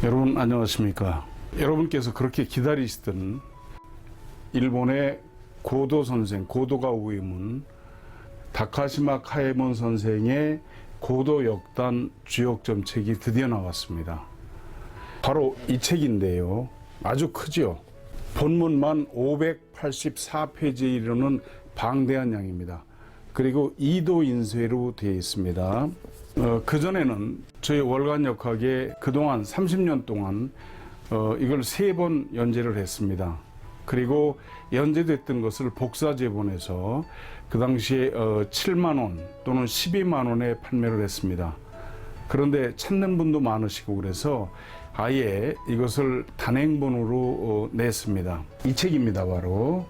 여러분 안녕하십니까? 여러분께서 그렇게 기다리시던 일본의 고도 선생, 고도가 우이문 다카시마 카에몬 선생의 고도 역단 주역점 책이 드디어 나왔습니다. 바로 이 책인데요. 아주 크죠? 본문만 584페이지에 이르는 방대한 양입니다. 그리고 2도 인쇄로 되어 있습니다. 그전에는 저희 월간역학에 그동안 30년 동안 이걸 3번 연재를 했습니다. 그리고 연재됐던 것을 복사 재본해서 그 당시에 7만원 또는 12만원에 판매를 했습니다. 그런데 찾는 분도 많으시고 그래서 아예 이것을 단행본으로 냈습니다. 이 책입니다. 바로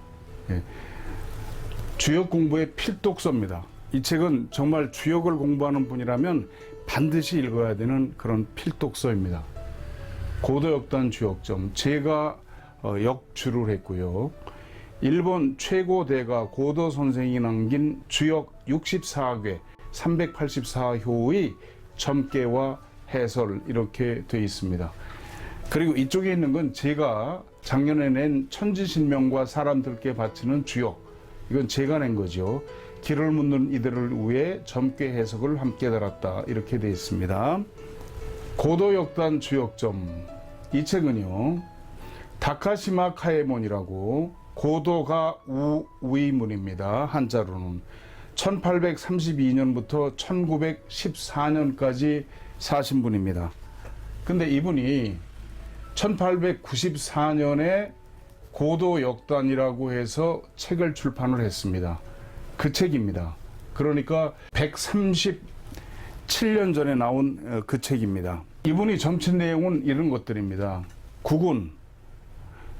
주역 공부의 필독서입니다. 이 책은 정말 주역을 공부하는 분이라면 반드시 읽어야 되는 그런 필독서입니다. 고도역단 주역점, 제가 역주를 했고요. 일본 최고 대가 고도 선생이 남긴 주역 64괴 384효의 점괘와 해설 이렇게 되어 있습니다. 그리고 이쪽에 있는 건 제가 작년에 낸 천지신명과 사람들께 바치는 주역, 이건 제가 낸 거죠. 길을 묻는 이들을 위해 점괘 해석을 함께 달았다 이렇게 되어 있습니다. 고도역단 주역점, 이 책은요 다카시마 카에몬이라고 고도가 우이문입니다. 한자로는 1832년부터 1914년까지 사신 분입니다. 근데 이분이 1894년에 고도역단이라고 해서 책을 출판을 했습니다. 그 책입니다. 그러니까 137년 전에 나온 그 책입니다. 이분이 점친 내용은 이런 것들입니다. 국운,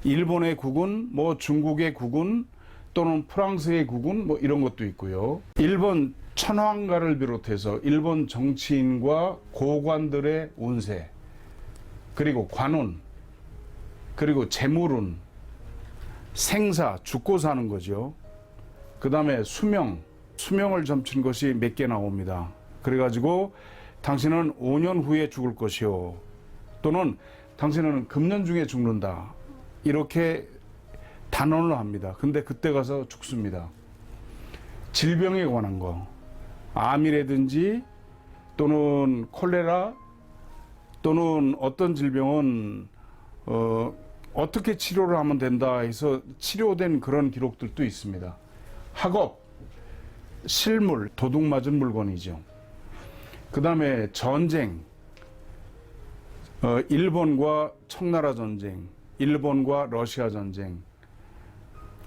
일본의 국운, 중국의 국운, 또는 프랑스의 국운, 이런 것도 있고요. 일본 천황가를 비롯해서 일본 정치인과 고관들의 운세, 그리고 관운, 그리고 재물운, 생사, 죽고 사는 거죠. 그 다음에 수명을 점친 것이 몇 개 나옵니다. 그래가지고 당신은 5년 후에 죽을 것이요, 또는 당신은 금년 중에 죽는다, 이렇게 단언을 합니다. 근데 그때 가서 죽습니다. 질병에 관한 거, 암이라든지 또는 콜레라 또는 어떤 질병은 어떻게 치료를 하면 된다 해서 치료된 그런 기록들도 있습니다. 학업, 실물, 도둑 맞은 물건이죠. 그 다음에 전쟁, 일본과 청나라 전쟁, 일본과 러시아 전쟁,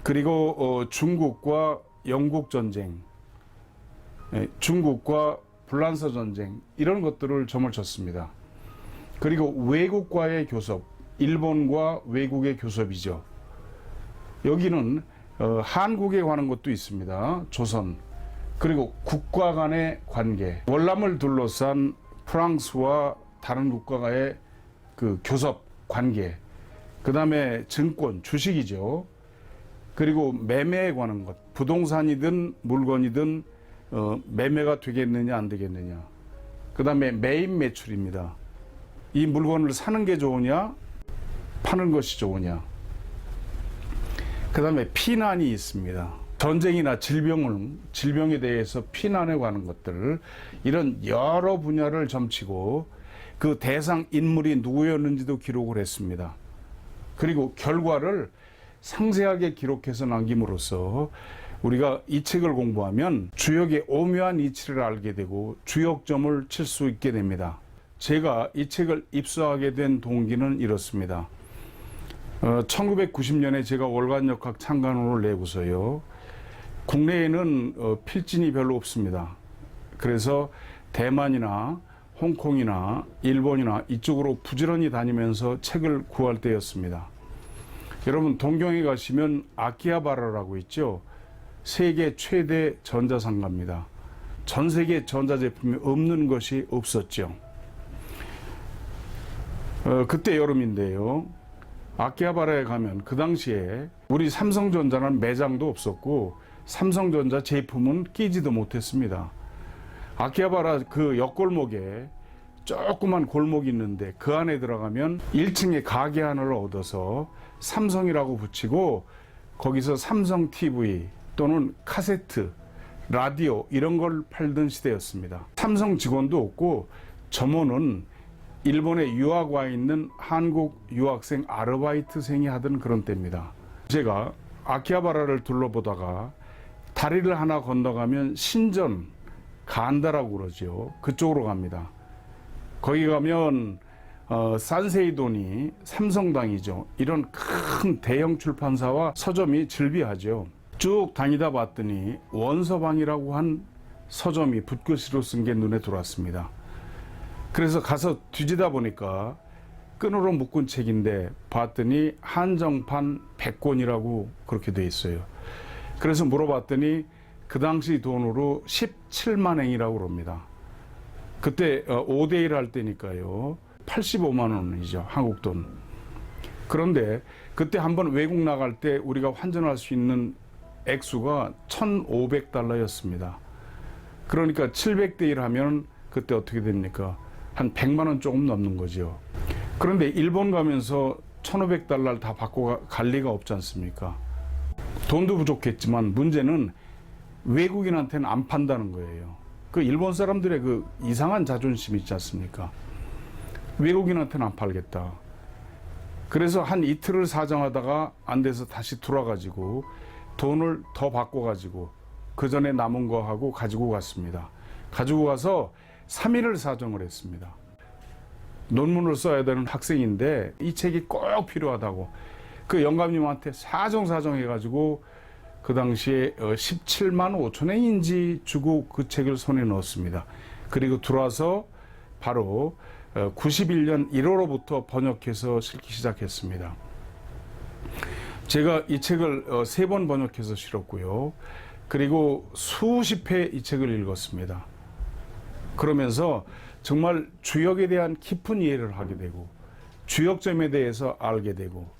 그리고 중국과 영국 전쟁, 중국과 불란서 전쟁, 이런 것들을 점을 쳤습니다. 그리고 외국과의 교섭, 일본과 외국의 교섭이죠. 여기는 한국에 관한 것도 있습니다. 조선, 그리고 국가 간의 관계, 월남을 둘러싼 프랑스와 다른 국가와의 그 교섭 관계, 그 다음에 증권, 주식이죠. 그리고 매매에 관한 것, 부동산이든 물건이든 매매가 되겠느냐 안 되겠느냐. 그 다음에 매입 매출입니다. 이 물건을 사는 게 좋으냐 파는 것이 좋으냐. 그 다음에 피난이 있습니다. 전쟁이나 질병에 대해서 피난에 관한 것들, 이런 여러 분야를 점치고 그 대상 인물이 누구였는지도 기록을 했습니다. 그리고 결과를 상세하게 기록해서 남김으로써 우리가 이 책을 공부하면 주역의 오묘한 이치를 알게 되고 주역점을 칠 수 있게 됩니다. 제가 이 책을 입수하게 된 동기는 이렇습니다. 1990년에 제가 월간역학 창간호를 내고서요, 국내에는 필진이 별로 없습니다. 그래서 대만이나 홍콩이나 일본이나 이쪽으로 부지런히 다니면서 책을 구할 때였습니다. 여러분 동경에 가시면 아키하바라라고 있죠. 세계 최대 전자상가입니다. 전 세계 전자제품이 없는 것이 없었죠. 그때 여름인데요, 아키하바라에 가면 그 당시에 우리 삼성전자는 매장도 없었고 삼성전자 제품은 끼지도 못했습니다. 아키하바라 그 옆골목에 조그만 골목이 있는데 그 안에 들어가면 1층에 가게 하나를 얻어서 삼성이라고 붙이고 거기서 삼성 TV 또는 카세트, 라디오 이런 걸 팔던 시대였습니다. 삼성 직원도 없고 점원은 일본에 유학 와 있는 한국 유학생 아르바이트생이 하던 그런 때입니다. 제가 아키하바라를 둘러보다가 다리를 하나 건너가면 신전 간다라고 그러죠. 그쪽으로 갑니다. 거기 가면 산세이돈이 삼성당이죠. 이런 큰 대형 출판사와 서점이 즐비하죠. 쭉 다니다 봤더니 원서방이라고 한 서점이 붓글씨로 쓴 게 눈에 들어왔습니다. 그래서 가서 뒤지다 보니까 끈으로 묶은 책인데 봤더니 한정판 100권이라고 그렇게 돼 있어요. 그래서 물어봤더니 그 당시 돈으로 17만 엔이라고 그럽니다. 그때 5대1 할 때니까요. 85만 원이죠. 한국 돈. 그런데 그때 한번 외국 나갈 때 우리가 환전할 수 있는 액수가 1,500달러였습니다. 그러니까 700대1 하면 그때 어떻게 됩니까? 한 100만 원 조금 넘는 거죠. 그런데 일본 가면서 1,500달러를 다 받고 갈 리가 없지 않습니까? 돈도 부족했지만 문제는 외국인한테는 안 판다는 거예요. 그 일본 사람들의 그 이상한 자존심 있지 않습니까? 외국인한테는 안 팔겠다. 그래서 한 이틀을 사정하다가 안 돼서 다시 돌아가지고 돈을 더 바꿔가지고 그 전에 남은 거 하고 가지고 갔습니다. 가지고 가서 3일을 사정을 했습니다. 논문을 써야 되는 학생인데 이 책이 꼭 필요하다고 그 영감님한테 사정해가지고 그 당시에 17만 5천 엔인지 주고 그 책을 손에 넣었습니다. 그리고 들어와서 바로 91년 1월로부터 번역해서 실기 시작했습니다. 제가 이 책을 3번 번역해서 실었고요. 그리고 수십 회 이 책을 읽었습니다. 그러면서 정말 주역에 대한 깊은 이해를 하게 되고 주역점에 대해서 알게 되고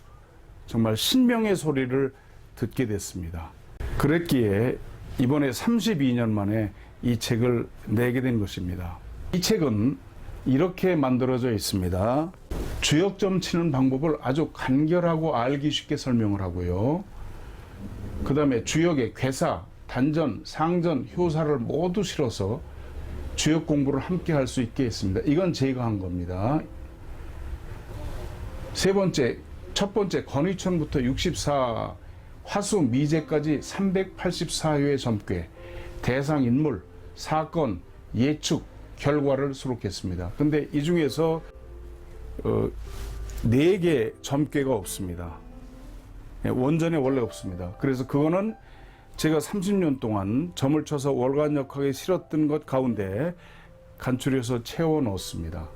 정말 신명의 소리를 듣게 됐습니다. 그랬기에 이번에 32년 만에 이 책을 내게 된 것입니다. 이 책은 이렇게 만들어져 있습니다. 주역점 치는 방법을 아주 간결하고 알기 쉽게 설명을 하고요. 그 다음에 주역의 괴사, 단전, 상전, 효사를 모두 실어서 주역 공부를 함께 할 수 있게 했습니다. 이건 제가 한 겁니다. 첫 번째 건의천부터 64, 화수 미제까지 384회의 점괘, 대상 인물, 사건, 예측, 결과를 수록했습니다. 근데 이 중에서 4개 점괘가 없습니다. 원전에 원래 없습니다. 그래서 그거는 제가 30년 동안 점을 쳐서 월간역학에 실었던 것 가운데 간추려서 채워 넣었습니다.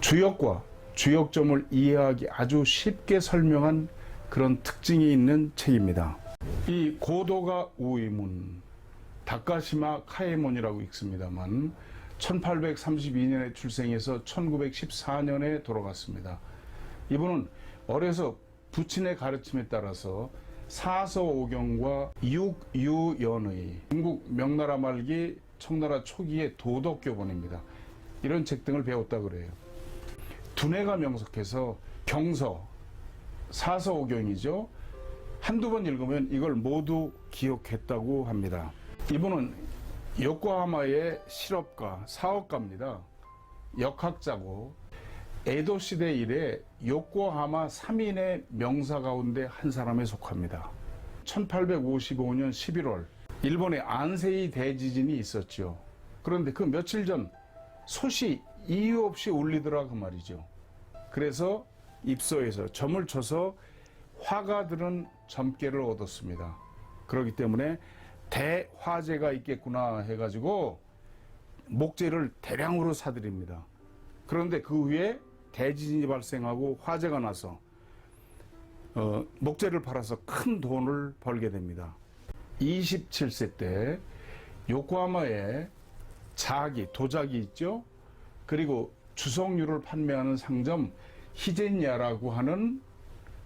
주역과 주역점을 이해하기 아주 쉽게 설명한 그런 특징이 있는 책입니다. 이 고도가 우이문, 다카시마 카에몬이라고 읽습니다만 1832년에 출생해서 1914년에 돌아갔습니다. 이분은 어려서 부친의 가르침에 따라서 사서오경과 육유연의, 중국 명나라 말기 청나라 초기의 도덕교본입니다. 이런 책 등을 배웠다 그래요. 두뇌가 명석해서 경서, 사서오경이죠. 한두 번 읽으면 이걸 모두 기억했다고 합니다. 이분은 요코하마의 실업가, 사업가입니다. 역학자고 에도 시대 이래 요코하마 3인의 명사 가운데 한 사람에 속합니다. 1855년 11월 일본에 안세이 대지진이 있었죠. 그런데 그 며칠 전 솥이 이유 없이 울리더라 그 말이죠. 그래서 입소해서 점을 쳐서 화가들은 점괘를 얻었습니다. 그렇기 때문에 대화재가 있겠구나 해가지고 목재를 대량으로 사들입니다. 그런데 그 후에 대지진이 발생하고 화재가 나서 목재를 팔아서 큰 돈을 벌게 됩니다. 27세 때 요코하마에 자기, 도자기 있죠? 그리고 주석류를 판매하는 상점 히젠야라고 하는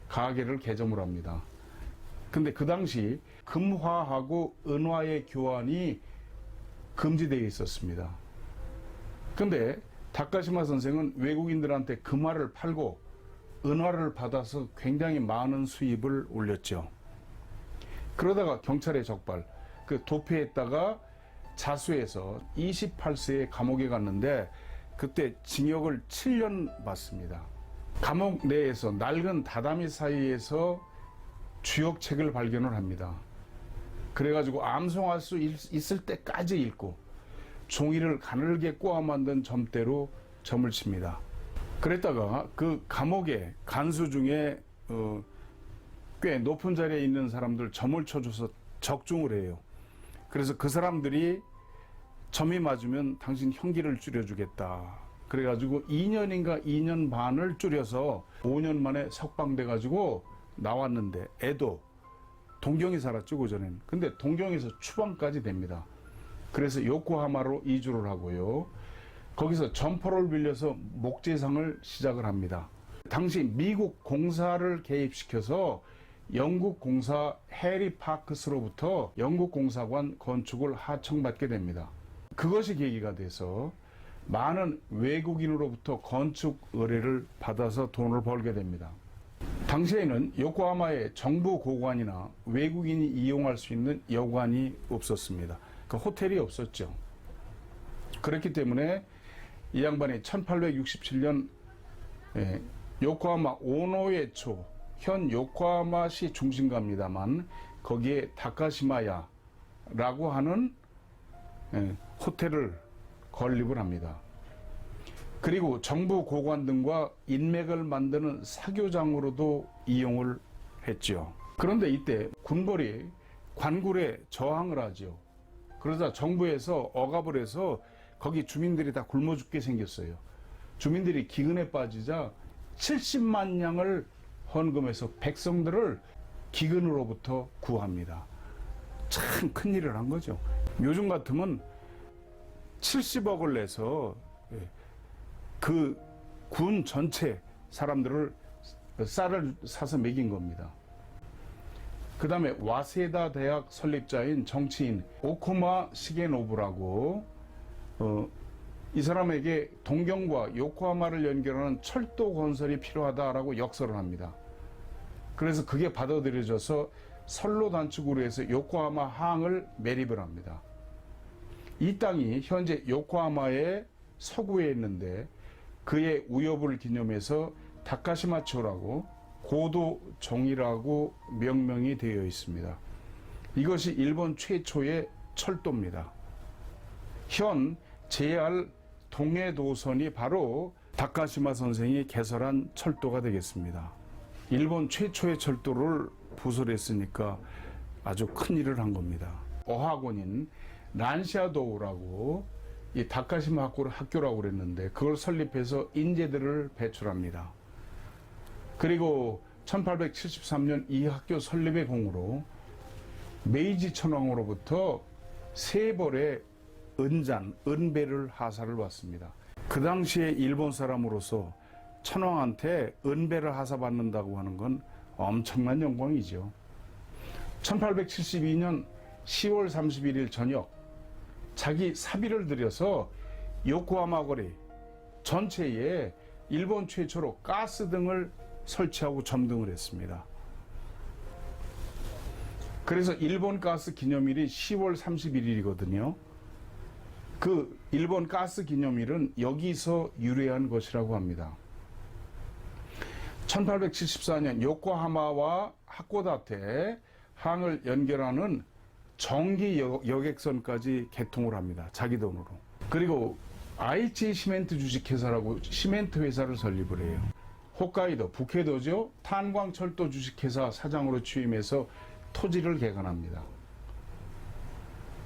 가게를 개점을 합니다. 근데 그 당시 금화하고 은화의 교환이 금지되어 있었습니다. 근데 다카시마 선생은 외국인들한테 금화를 팔고 은화를 받아서 굉장히 많은 수입을 올렸죠. 그러다가 경찰에 적발, 그 도피했다가 자수해서 28세에 감옥에 갔는데 그때 징역을 7년 받습니다. 감옥 내에서 낡은 다다미 사이에서 주역책을 발견을 합니다. 그래가지고 암송할 수 있을 때까지 읽고 종이를 가늘게 꼬아 만든 점대로 점을 칩니다. 그랬다가 그 감옥의 간수 중에 꽤 높은 자리에 있는 사람들 점을 쳐줘서 적중을 해요. 그래서 그 사람들이 점이 맞으면 당신 형기를 줄여주겠다. 그래가지고 2년인가 2년 반을 줄여서 5년 만에 석방돼가지고 나왔는데 에도 동경에 살았죠, 그전엔. 근데 동경에서 추방까지 됩니다. 그래서 요코하마로 이주를 하고요. 거기서 점포를 빌려서 목재상을 시작을 합니다. 당시 미국 공사를 개입시켜서 영국 공사 해리 파크스로부터 영국 공사관 건축을 하청받게 됩니다. 그것이 계기가 돼서 많은 외국인으로부터 건축 의뢰를 받아서 돈을 벌게 됩니다. 당시에는 요코하마에 정부 고관이나 외국인이 이용할 수 있는 여관이 없었습니다. 그 호텔이 없었죠. 그렇기 때문에 이 양반이 1867년 요코하마 오노에초, 현 요코하마시 중심가입니다만 거기에 다카시마야라고 하는 호텔을 건립을 합니다. 그리고 정부 고관 등과 인맥을 만드는 사교장으로도 이용을 했죠. 그런데 이때 군벌이 관굴에 저항을 하죠. 그러자 정부에서 억압을 해서 거기 주민들이 다 굶어 죽게 생겼어요. 주민들이 기근에 빠지자 70만 냥을 헌금해서 백성들을 기근으로부터 구합니다. 참 큰일을 한 거죠. 요즘 같으면 70억을 내서 그 군 전체 사람들을 쌀을 사서 먹인 겁니다. 그 다음에 와세다 대학 설립자인 정치인 오쿠마 시게노부라고 이 사람에게 동경과 요코하마를 연결하는 철도 건설이 필요하다라고 역설을 합니다. 그래서 그게 받아들여져서 선로 단축으로 해서 요코하마 항을 매립을 합니다. 이 땅이 현재 요코하마의 서구에 있는데 그의 우여부를 기념해서 다카시마초라고 고도종이라고 명명이 되어 있습니다. 이것이 일본 최초의 철도입니다. 현 JR 동해도선이 바로 다카시마 선생이 개설한 철도가 되겠습니다. 일본 최초의 철도를 부설했으니까 아주 큰 일을 한 겁니다. 어학원인 란샤도우라고 이 다카시마 학교라고 그랬는데 그걸 설립해서 인재들을 배출합니다. 그리고 1873년 이 학교 설립의 공으로 메이지 천황으로부터 3벌의 은배를 하사를 받습니다. 그 당시에 일본 사람으로서 천황한테 은배를 하사받는다고 하는 건 엄청난 영광이죠. 1872년 10월 31일 저녁 자기 사비를 들여서 요코하마 거리 전체에 일본 최초로 가스 등을 설치하고 점등을 했습니다. 그래서 일본 가스 기념일이 10월 31일이거든요. 그 일본 가스 기념일은 여기서 유래한 것이라고 합니다. 1874년 요코하마와 하코다테 항을 연결하는 정기 여객선까지 개통을 합니다. 자기 돈으로. 그리고 아이치 시멘트 주식회사라고 시멘트 회사를 설립을 해요. 홋카이도 북해도죠. 탄광철도 주식회사 사장으로 취임해서 토지를 개간합니다.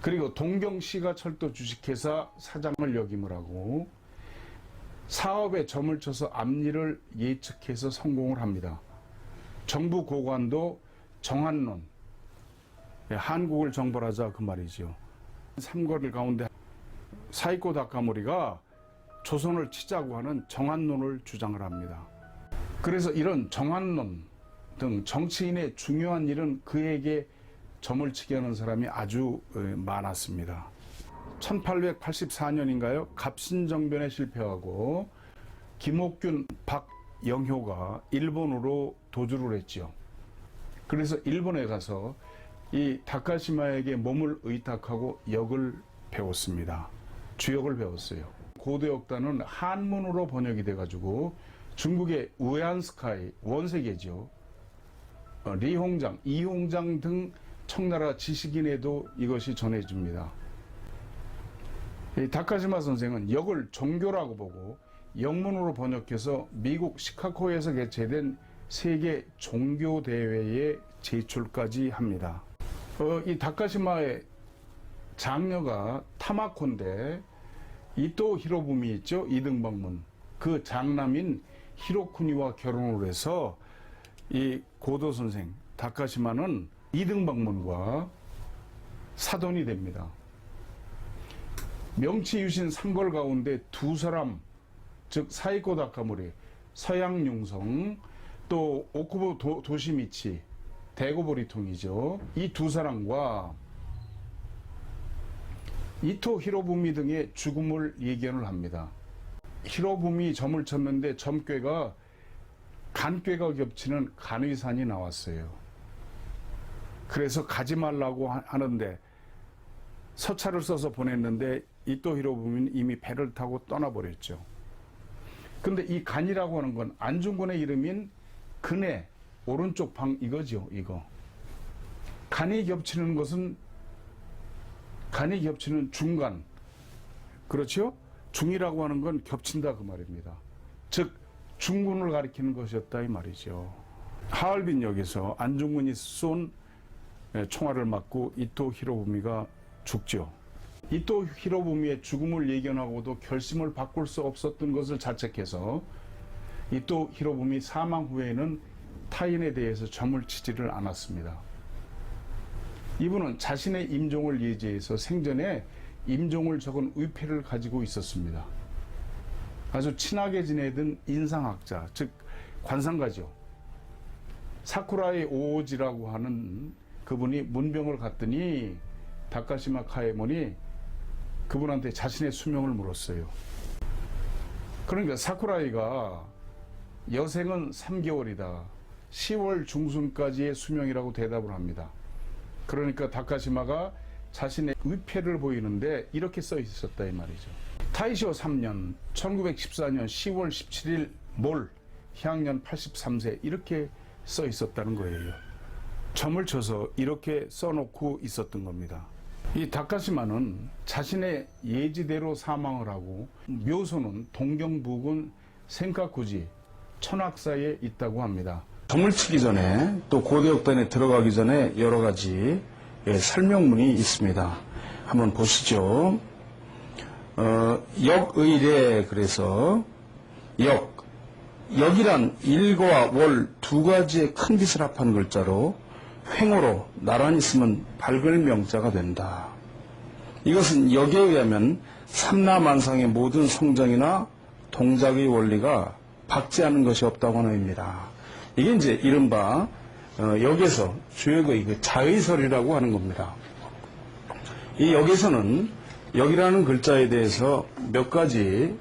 그리고 동경시가 철도 주식회사 사장을 역임을 하고 사업에 점을 쳐서 앞일을 예측해서 성공을 합니다. 정부 고관도 정한론, 한국을 정벌하자 그 말이죠. 삼거리 가운데 사이코 다카모리가 조선을 치자고 하는 정한론을 주장을 합니다. 그래서 이런 정한론 등 정치인의 중요한 일은 그에게 점을 치게 하는 사람이 아주 많았습니다. 1884년인가요? 갑신정변에 실패하고 김옥균, 박영효가 일본으로 도주를 했죠. 그래서 일본에 가서 이 다카시마에게 몸을 의탁하고 역을 배웠습니다. 주역을 배웠어요. 고대역단은 한문으로 번역이 돼가지고 중국의 우에한스카이 원세계죠. 리홍장, 이홍장 등 청나라 지식인에도 이것이 전해집니다. 이 다카시마 선생은 역을 종교라고 보고 영문으로 번역해서 미국 시카고에서 개최된 세계 종교 대회에 제출까지 합니다. 이 다카시마의 장녀가 타마코인데 이토 히로부미 있죠? 이등방문. 그 장남인 히로쿠니와 결혼을 해서 이 고도 선생 다카시마는 이등방문과 사돈이 됩니다. 명치유신 3걸 가운데 두 사람, 즉 사이코 다카모리, 서양융성, 또 오쿠보 도시미치, 대고보리통이죠. 이 두 사람과 이토 히로부미 등의 죽음을 예견을 합니다. 히로부미 점을 쳤는데 점괘가 간꾀가 겹치는 간의산이 나왔어요. 그래서 가지 말라고 하는데 서찰을 써서 보냈는데 이토 히로부미는 이미 배를 타고 떠나버렸죠. 근데 이 간이라고 하는 건 안중근의 이름인 근의 오른쪽 방 이거죠. 이거. 간이 겹치는 것은 간이 겹치는 중간. 그렇죠? 중이라고 하는 건 겹친다 그 말입니다. 즉 중군을 가리키는 것이었다 이 말이죠. 하얼빈역에서 안중근이 쏜 총알을 맞고 이토 히로부미가 죽죠. 이토 히로부미의 죽음을 예견하고도 결심을 바꿀 수 없었던 것을 자책해서 이토 히로부미 사망 후에는 타인에 대해서 점을 치지를 않았습니다. 이분은 자신의 임종을 예지해서 생전에 임종을 적은 의패를 가지고 있었습니다. 아주 친하게 지내던 인상학자, 즉 관상가죠. 사쿠라이 오오지라고 하는 그분이 문병을 갔더니 다카시마 카에몬이 그분한테 자신의 수명을 물었어요. 그러니까 사쿠라이가 여생은 3개월이다. 10월 중순까지의 수명이라고 대답을 합니다. 그러니까 다카시마가 자신의 의패를 보이는데 이렇게 써 있었다 이 말이죠. 타이쇼 3년 1914년 10월 17일 몰 향년 83세 이렇게 써 있었다는 거예요. 점을 쳐서 이렇게 써놓고 있었던 겁니다. 이 다카시마는 자신의 예지대로 사망을 하고 묘소는 동경부군 센카쿠지 천악사에 있다고 합니다. 점을 치기 전에 또 고대역단에 들어가기 전에 여러 가지 설명문이 있습니다. 한번 보시죠. 역의례 그래서 역이란 일과 월 두 가지의 큰 빛을 합한 글자로 횡호로 나란히 쓰면 밝을 명자가 된다. 이것은 역에 의하면 삼라만상의 모든 성정이나 동작의 원리가 박제하는 것이 없다고 하는 의미입니다. 이게 이제 이른바 역에서 주역의 그 자의설이라고 하는 겁니다. 이 역에서는 역이라는 글자에 대해서 몇 가지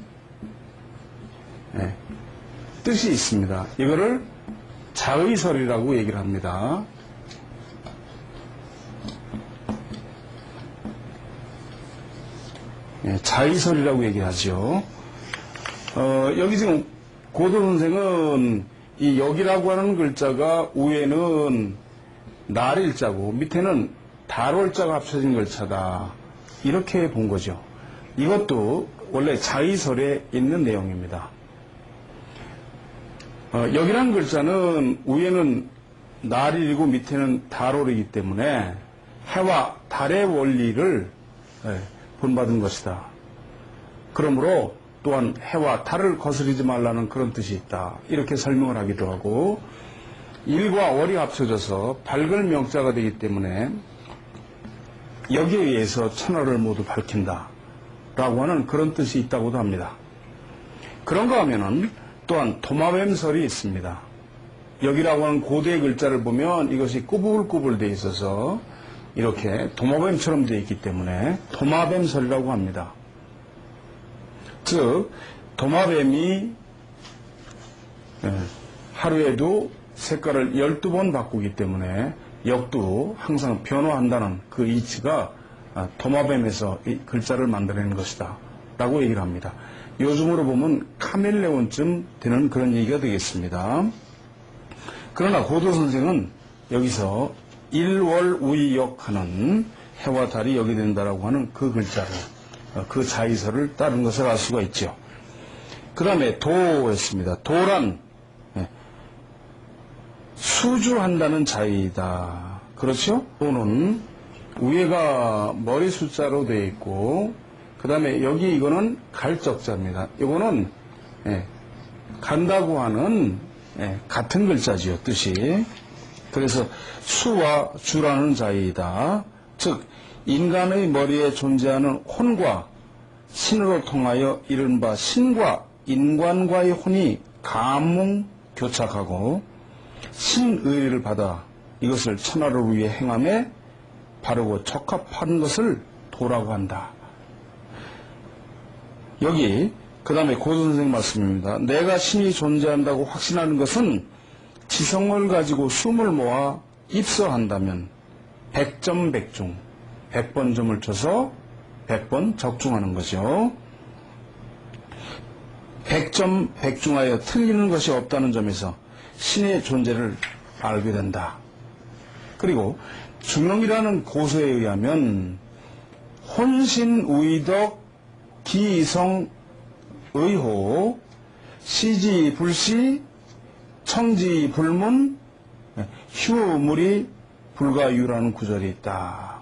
뜻이 있습니다. 이거를 자의설이라고 얘기를 합니다. 자의설이라고 얘기하죠. 여기 지금 고도 선생은 이 역이라고 하는 글자가 위에는 날일자고 밑에는 달월자가 합쳐진 글자다. 이렇게 본 거죠. 이것도 원래 자의설에 있는 내용입니다. 역이라는 글자는 위에는 날일이고 밑에는 달월이기 때문에 해와 달의 원리를 본받은 것이다. 그러므로 또한 해와 달을 거스르지 말라는 그런 뜻이 있다. 이렇게 설명을 하기도 하고 일과 월이 합쳐져서 밝을 명자가 되기 때문에 여기에 의해서 천하를 모두 밝힌다. 라고 하는 그런 뜻이 있다고도 합니다. 그런가 하면은 또한 도마뱀설이 있습니다. 여기라고 하는 고대의 글자를 보면 이것이 꾸불꾸불 되어 있어서 이렇게 도마뱀처럼 되어 있기 때문에 도마뱀설이라고 합니다. 즉 도마뱀이 하루에도 색깔을 12번 바꾸기 때문에 역도 항상 변화한다는 그 이치가 도마뱀에서 이 글자를 만들어낸 것이다 라고 얘기를 합니다. 요즘으로 보면 카멜레온쯤 되는 그런 얘기가 되겠습니다. 그러나 고도 선생은 여기서 일월우이역 하는 해와 달이 여기 된다라고 하는 그 글자를, 그 자의서를 따른 것을 알 수가 있죠. 그 다음에 도였습니다. 도란 수주한다는 자의다. 그렇죠? 도는 위에가 머리 숫자로 되어 있고, 그 다음에 여기 이거는 갈적자입니다. 이거는 간다고 하는 같은 글자지요, 뜻이. 그래서 수와 주라는 자의이다. 즉 인간의 머리에 존재하는 혼과 신으로 통하여 이른바 신과 인간과의 혼이 감몽 교착하고 신의를 받아 이것을 천하를 위해 행함에 바르고 적합한 것을 도라고 한다. 여기 그 다음에 고선생 말씀입니다. 내가 신이 존재한다고 확신하는 것은 지성을 가지고 숨을 모아 입서한다면 100점 100중 100번 점을 쳐서 100번 적중하는 거죠. 100점 100중하여 틀리는 것이 없다는 점에서 신의 존재를 알게 된다. 그리고 중용이라는 고서에 의하면 혼신우이덕 기성의호 시지불시 청지불문 휴무리 불가유라는 구절이 있다.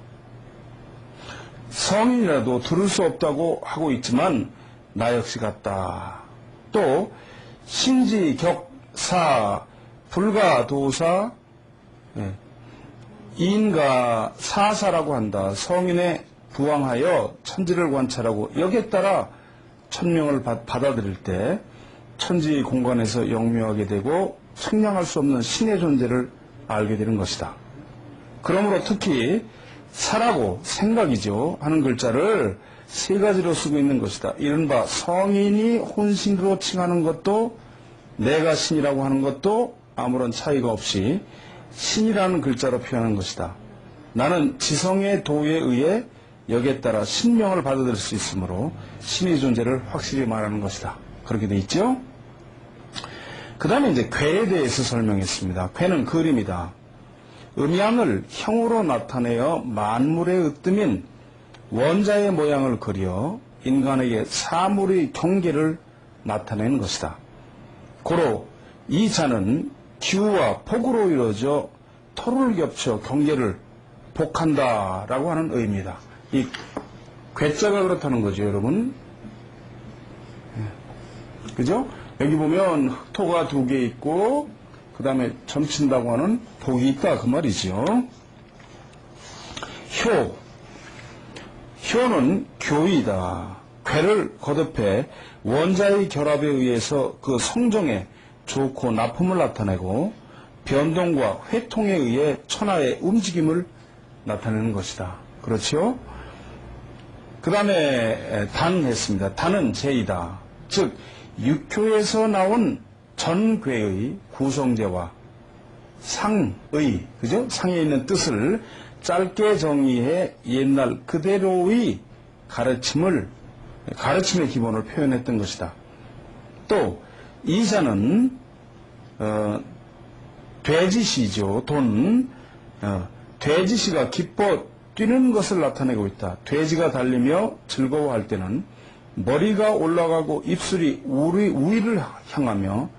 성인이라도 들을 수 없다고 하고 있지만 나 역시 같다. 또 신지격사 불가도사 인가 사사라고 한다. 성인에 부항하여 천지를 관찰하고 여기에 따라 천명을 받아들일 때 천지 공간에서 영묘하게 되고 측량할 수 없는 신의 존재를 알게 되는 것이다. 그러므로 특히 사라고 생각이죠 하는 글자를 세 가지로 쓰고 있는 것이다. 이른바 성인이 혼신으로 칭하는 것도 내가 신이라고 하는 것도 아무런 차이가 없이 신이라는 글자로 표현하는 것이다. 나는 지성의 도에 의해 여기에 따라 신명을 받아들일 수 있으므로 신의 존재를 확실히 말하는 것이다. 그렇게 돼 있죠. 그 다음에 이제 괴에 대해서 설명했습니다. 괴는 그림이다. 음양을 형으로 나타내어 만물의 으뜸인 원자의 모양을 그려 인간에게 사물의 경계를 나타내는 것이다. 고로 이 자는 기우와 폭으로 이루어져 토를 겹쳐 경계를 복한다라고 하는 의미다. 이 괴자가 그렇다는 거죠, 여러분. 그죠? 여기 보면 흑토가 2개 있고 그 다음에 점친다고 하는 복이 있다 그 말이죠. 효는 교이다. 괴를 거듭해 원자의 결합에 의해서 그 성정에 좋고 나쁨을 나타내고 변동과 회통에 의해 천하의 움직임을 나타내는 것이다. 그렇죠? 그 다음에 단 했습니다. 단은 제이다. 즉 육효에서 나온 전괴의 구성제와 상의, 그죠? 상에 있는 뜻을 짧게 정의해 옛날 그대로의 가르침의 기본을 표현했던 것이다. 또 이자는 돼지시죠. 돼지시가 기뻐 뛰는 것을 나타내고 있다. 돼지가 달리며 즐거워할 때는 머리가 올라가고 입술이 우위를 향하며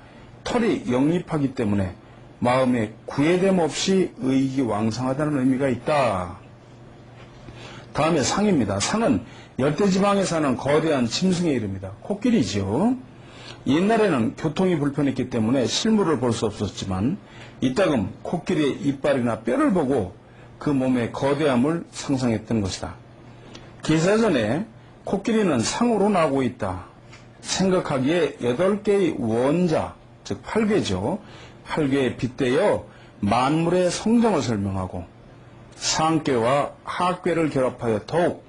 털이 영립하기 때문에 마음에 구애됨 없이 의기왕성하다는 의미가 있다. 다음에 상입니다. 상은 열대지방에 사는 거대한 짐승의 이름이다. 코끼리지요. 옛날에는 교통이 불편했기 때문에 실물을 볼 수 없었지만 이따금 코끼리의 이빨이나 뼈를 보고 그 몸의 거대함을 상상했던 것이다. 기사전에 코끼리는 상으로 나오고 있다. 생각하기에 8개의 원자, 즉 8개죠. 8개에 빗대어 만물의 성정을 설명하고 상괴와 하괴를 결합하여 더욱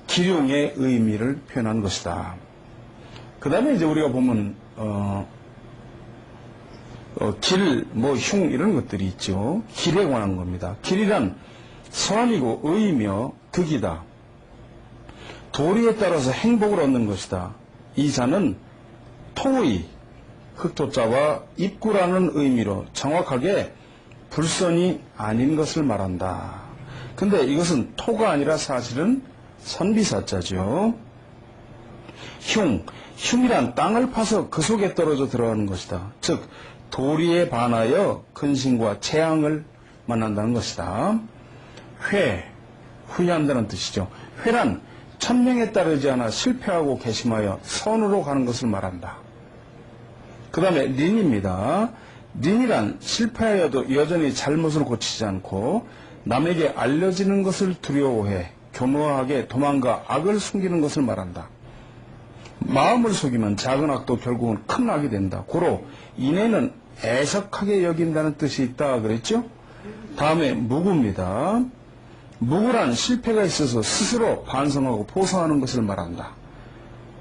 기륭의 의미를 표현한 것이다. 그 다음에 이제 우리가 보면 길, 흉 이런 것들이 있죠. 길에 관한 겁니다. 길이란 선이고 의이며 득이다. 도리에 따라서 행복을 얻는 것이다. 이 자는 토의, 흑토자와 입구라는 의미로 정확하게 불선이 아닌 것을 말한다. 근데 이것은 토가 아니라 사실은 선비사자죠. 흉이란 땅을 파서 그 속에 떨어져 들어가는 것이다. 즉 도리에 반하여 근심과 재앙을 만난다는 것이다. 후회한다는 뜻이죠. 회란 천명에 따르지 않아 실패하고 괘씸하여 선으로 가는 것을 말한다. 그 다음에 린입니다. 린이란 실패하여도 여전히 잘못을 고치지 않고 남에게 알려지는 것을 두려워해 교묘하게 도망가 악을 숨기는 것을 말한다. 마음을 속이면 작은 악도 결국은 큰 악이 된다. 고로 인애는 애석하게 여긴다는 뜻이 있다 그랬죠? 다음에 무구입니다. 무구란 실패가 있어서 스스로 반성하고 포성하는 것을 말한다.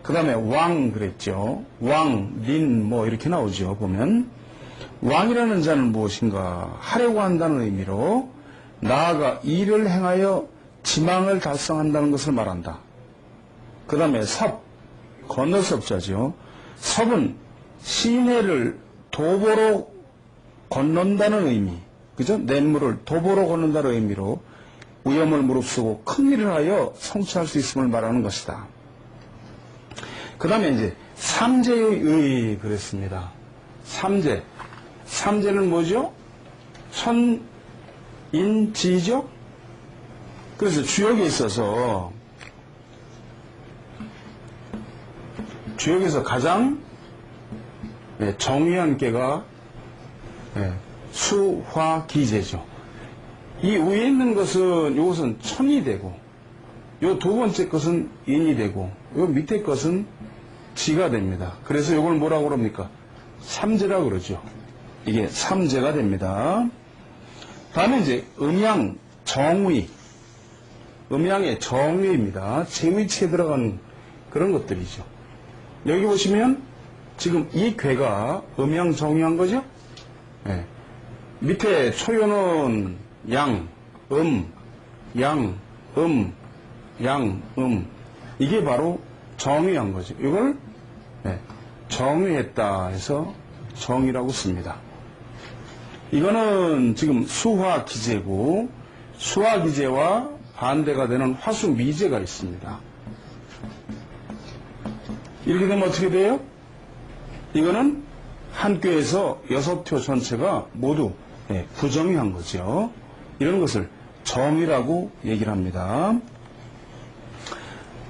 그 다음에 왕 그랬죠. 왕, 린 이렇게 나오죠. 보면 왕이라는 자는 무엇인가? 하려고 한다는 의미로 나아가 일을 행하여 지망을 달성한다는 것을 말한다. 그 다음에 섭, 건너섭자죠. 섭은 시내를 도보로 건넌다는 의미, 그죠? 냇물을 도보로 건넌다는 의미로 위험을 무릅쓰고 큰 일을 하여 성취할 수 있음을 말하는 것이다. 그 다음에 이제 삼재의 의 그랬습니다. 삼재는 뭐죠? 천인지죠? 그래서 주역에 있어서 주역에서 가장 정의한 께가 수화기재죠. 이 위에 있는 것은 이것은 천이 되고 요 두 번째 것은 인이 되고 요 밑에 것은 지가 됩니다. 그래서 이걸 뭐라고 그럽니까? 삼재라고 그러죠. 이게 삼재가 됩니다. 다음에 이제 음양, 정의. 음양의 정의입니다. 제 위치에 들어간 그런 것들이죠. 여기 보시면 지금 이 괴가 음양 정의한 거죠? 네. 밑에 초요는 양, 양, 이게 바로 정의한 거죠. 이걸 정의했다 해서 정의라고 씁니다. 이거는 지금 수화기재고 수화기재와 반대가 되는 화수미재가 있습니다. 이렇게 되면 어떻게 돼요? 이거는 한 꾀에서 6표 전체가 모두 부정의한 거죠. 이런 것을 정의라고 얘기를 합니다.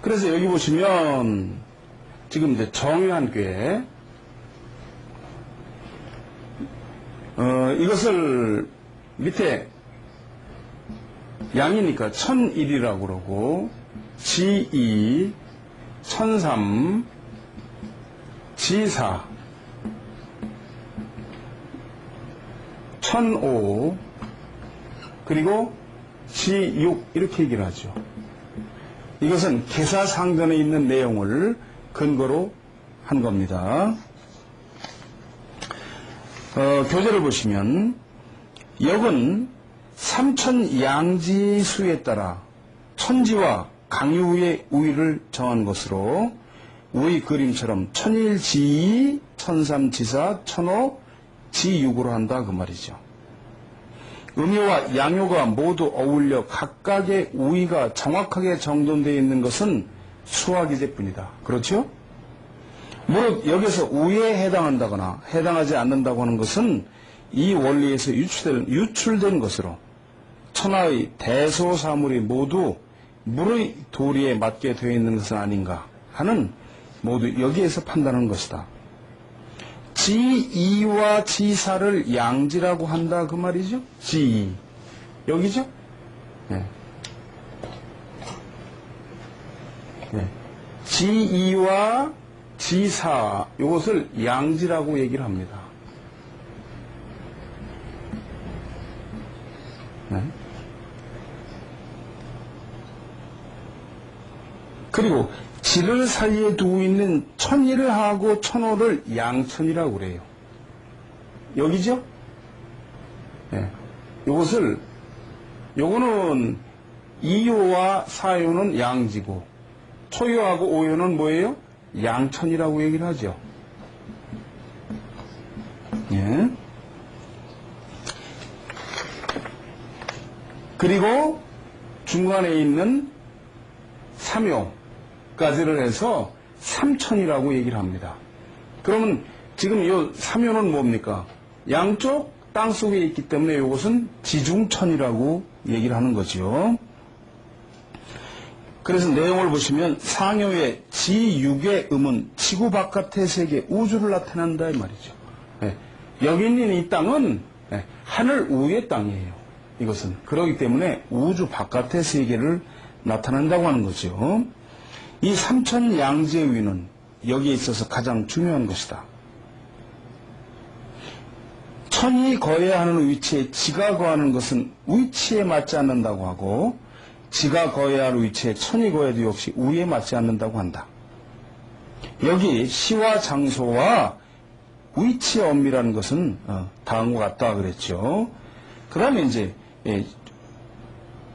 그래서 여기 보시면 지금 이제 정의한 꾀 이것을 밑에 양이니까 1001이라고 그러고 지2 1003 지4 1005 그리고 지6 이렇게 얘기를 하죠. 이것은 계사상전에 있는 내용을 근거로 한 겁니다. 교재를 보시면 역은 삼천양지수에 따라 천지와 강유의 우위를 정한 것으로 우위 그림처럼 천일지2 천삼지사 천오 지6으로 한다 그 말이죠. 음요와 양요가 모두 어울려 각각의 우위가 정확하게 정돈되어 있는 것은 수화기재뿐이다. 그렇죠? 무릇 여기서 우위에 해당한다거나 해당하지 않는다고 하는 것은 이 원리에서 유출된 것으로 천하의 대소사물이 모두 물의 도리에 맞게 되어 있는 것은 아닌가 하는 모두 여기에서 판단하는 것이다. 지2와 지4를 양지라고 한다 그 말이죠. 지2 여기죠. 지2와 지4 이것을 양지라고 얘기를 합니다. 그리고 지를 사이에 두고 있는 천일하고 천호를 양천이라고 그래요. 여기죠? 네. 요거는 2요와 4요는 양지고, 초요하고 5요는 뭐예요? 양천이라고 얘기를 하죠. 예. 그리고 중간에 있는 3요까지를 해서 삼천이라고 얘기를 합니다. 그러면 지금 이 3요는 뭡니까? 양쪽 땅속에 있기 때문에 이것은 지중천이라고 얘기를 하는 거죠. 그래서 내용을 보시면 상요의 지육의 음은 지구 바깥의 세계 우주를 나타낸다 이 말이죠. 네. 여기 있는 이 땅은 하늘 우의 땅이에요. 이것은 그렇기 때문에 우주 바깥의 세계를 나타낸다고 하는 거죠. 이 삼천양지의 위는 여기에 있어서 가장 중요한 것이다. 천이 거해야 하는 위치에 지가 거하는 것은 위치에 맞지 않는다고 하고, 지가 거해야 할 위치에 천이 거해도 역시 우에 맞지 않는다고 한다. 여기 시와 장소와 위치의 엄밀한 것은 다음과 같다 그랬죠. 그 다음에 이제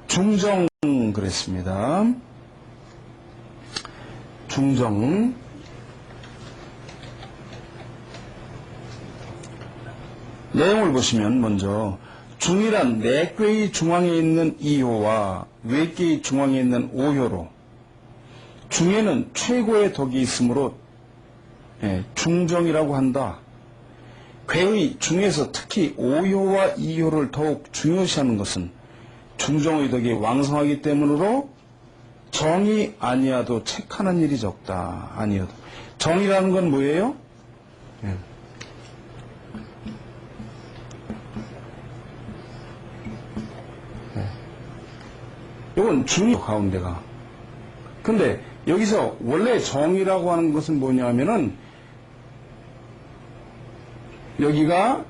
중정 그랬습니다. 중정. 내용을 보시면 먼저 중이란 내꾀의 중앙에 있는 2효와 외꾀의 중앙에 있는 5효로, 중에는 최고의 덕이 있으므로 중정이라고 한다. 괴의 중에서 특히 5효와 2효를 더욱 중요시하는 것은 중정의 덕이 왕성하기 때문으로 정이 아니어도 책하는 일이 적다. 아니어도. 정이라는 건 뭐예요? 이건 중이 가운데가. 근데 여기서 원래 정이라고 하는 것은 뭐냐면은 여기가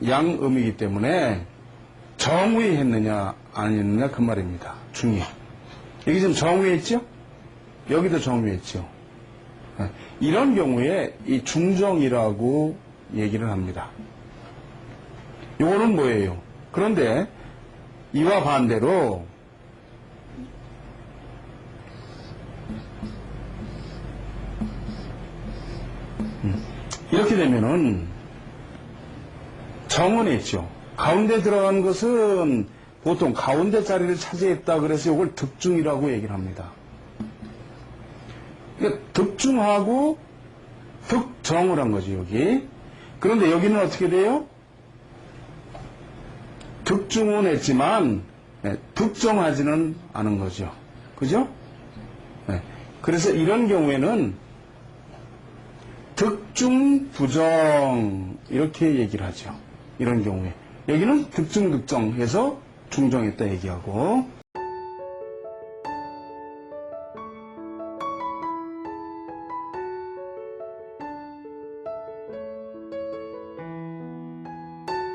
양음이기 때문에 정위에 했느냐 아니느냐 그 말입니다. 중위. 여기 지금 정위에 있죠? 여기도 정위에 있죠. 이런 경우에 이 중정이라고 얘기를 합니다. 요거는 뭐예요? 그런데 이와 반대로 이렇게 되면은 정원에 있죠. 가운데 들어간 것은 보통 가운데 자리를 차지했다 그래서 이걸 득중이라고 얘기를 합니다. 그러니까 득중하고 득정을 한 거지 여기. 그런데 여기는 어떻게 돼요? 득중은 했지만 득정하지는 않은 거죠. 그죠? 그래서 이런 경우에는 득중 부정 이렇게 얘기를 하죠. 이런 경우에 여기는 득중 득정 해서 중정했다 얘기하고,